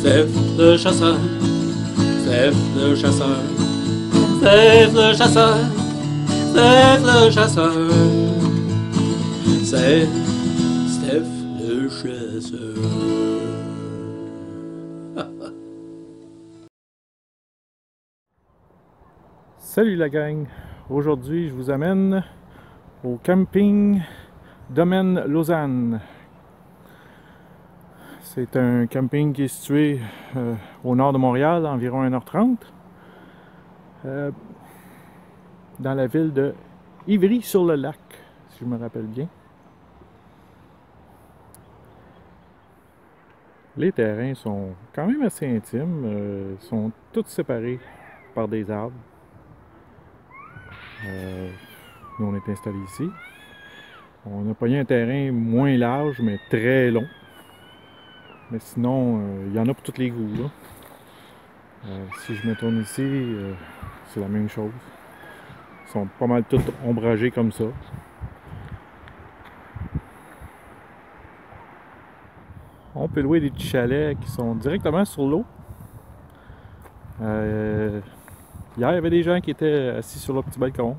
Steph le chasseur, Steph le chasseur, Steph le chasseur, Steph le chasseur, c'est Steph le chasseur. Salut la gang! Aujourd'hui, je vous amène au camping Domaine Lausanne. C'est un camping qui est situé au nord de Montréal, environ 1h30, dans la ville de Ivry-sur-le-Lac, si je me rappelle bien. Les terrains sont quand même assez intimes, sont tous séparés par des arbres. Nous on est installés ici. On a pogné un terrain moins large mais très long. Mais sinon, il y en a pour tous les goûts là. Si je me tourne ici, c'est la même chose. Ils sont pas mal tous ombragés comme ça. On peut louer des petits chalets qui sont directement sur l'eau. Hier, il y avait des gens qui étaient assis sur le petit balcon.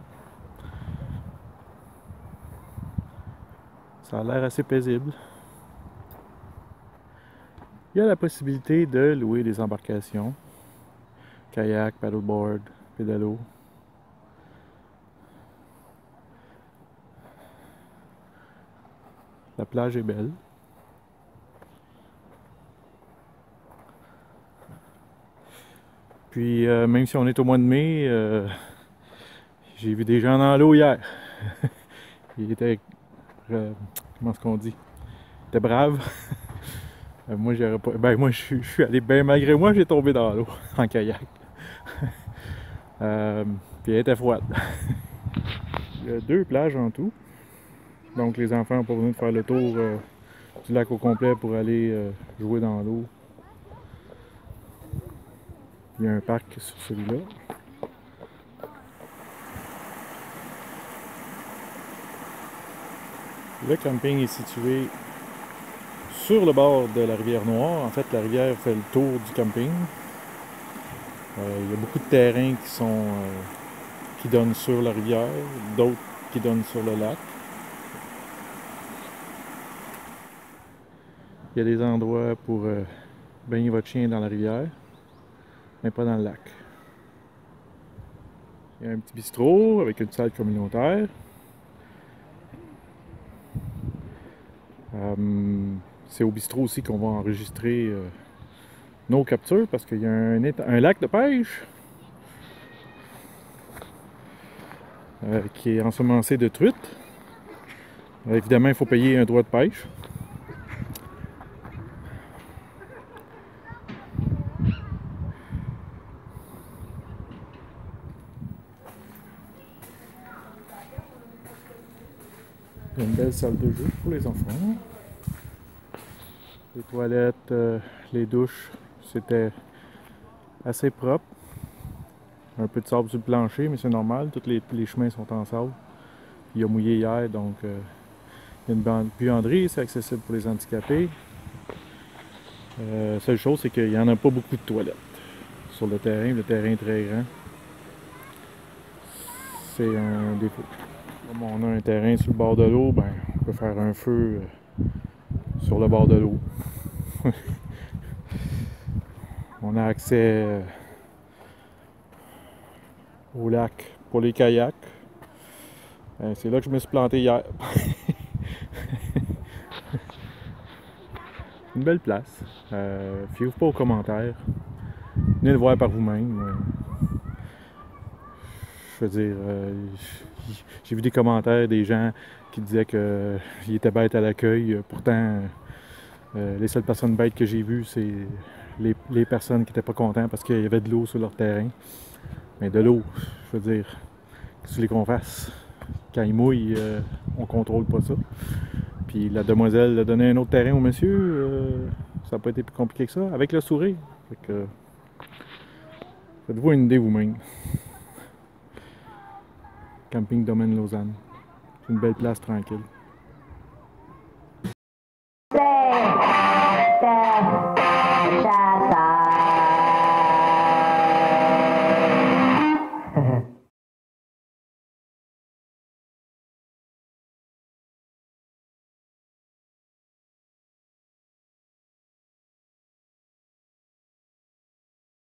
Ça a l'air assez paisible. Il y a la possibilité de louer des embarcations. Kayak, paddleboard, pédalo. La plage est belle. Puis même si on est au mois de mai, j'ai vu des gens dans l'eau hier. Ils étaient, comment est-ce qu'on dit? Ils étaient braves. Moi j'aurais pas. Ben moi je suis allé bien malgré moi, j'ai tombé dans l'eau en kayak. Puis elle était froide. Il y a 2 plages en tout. Donc les enfants n'ont pas besoin de faire le tour du lac au complet pour aller jouer dans l'eau. Il y a un parc sur celui-là. Le camping est situé sur le bord de la rivière Noire. En fait, la rivière fait le tour du camping. Il y a beaucoup de terrains qui donnent sur la rivière, d'autres qui donnent sur le lac. Il y a des endroits pour baigner votre chien dans la rivière, mais pas dans le lac. Il y a un petit bistrot avec une salle communautaire. C'est au bistrot aussi qu'on va enregistrer nos captures parce qu'il y a un lac de pêche qui est ensemencé de truites. Évidemment, il faut payer un droit de pêche. Il y a une belle salle de jeu pour les enfants. Les toilettes, les douches, c'était assez propre. Un peu de sable sur le plancher, mais c'est normal. Tous les chemins sont en sable. Il a mouillé hier, donc il y a une buanderie, c'est accessible pour les handicapés. Seule chose, c'est qu'il n'y en a pas beaucoup de toilettes sur le terrain. Le terrain est très grand. C'est un défaut. Comme on a un terrain sur le bord de l'eau, ben, on peut faire un feu sur le bord de l'eau. On a accès au lac pour les kayaks. C'est là que je me suis planté hier. Une belle place. Fiez-vous pas aux commentaires. Venez le voir par vous-même. Je veux dire, j'ai vu des commentaires des gens qui disaient qu'il était bête à l'accueil. Pourtant, les seules personnes bêtes que j'ai vues, c'est les personnes qui n'étaient pas contentes parce qu'il y avait de l'eau sur leur terrain. Mais de l'eau, je veux dire, qu'est-ce que tu voulais qu'on fasse? Quand il mouille, on contrôle pas ça. Puis la demoiselle a donné un autre terrain au monsieur. Ça n'a pas été plus compliqué que ça, avec le sourire. Fait que, faites-vous une idée vous-même. Camping Domaine Lausanne. C'est une belle place tranquille.